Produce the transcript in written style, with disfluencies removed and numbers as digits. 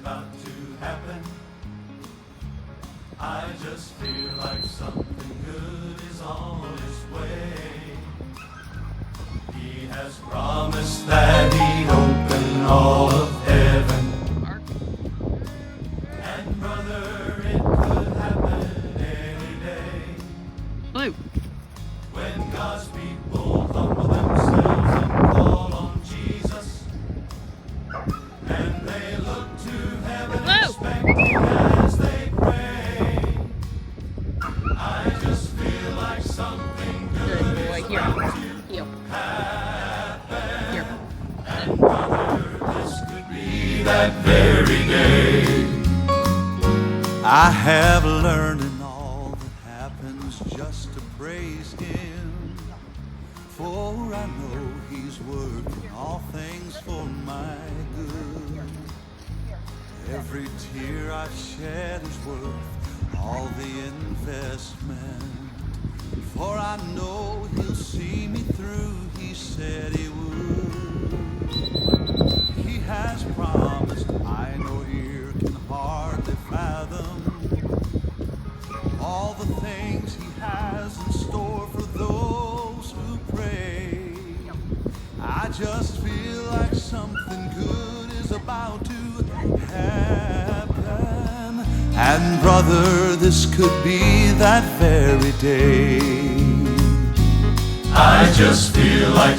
about to happen. I just feel like something good is on its way. He has promised that he'd open all of heaven. And brother, it could happen any day. Blue. When God's people humble themselves and call on Jesus, and they look to heaven expecting as they pray, I just feel like something good is about to happen. Here. And brother, this could be that very day. I have learned in all that happens just to praise Him, for I know He's working all things for my good. Every tear I've shed is worth all the investment, for I know He'll see me through. He said He would. He has promised, I know ear can hardly fathom, all the things He has in store for those who pray. I just feel like something good is about to happen, and brother, this could be that very day. I just feel like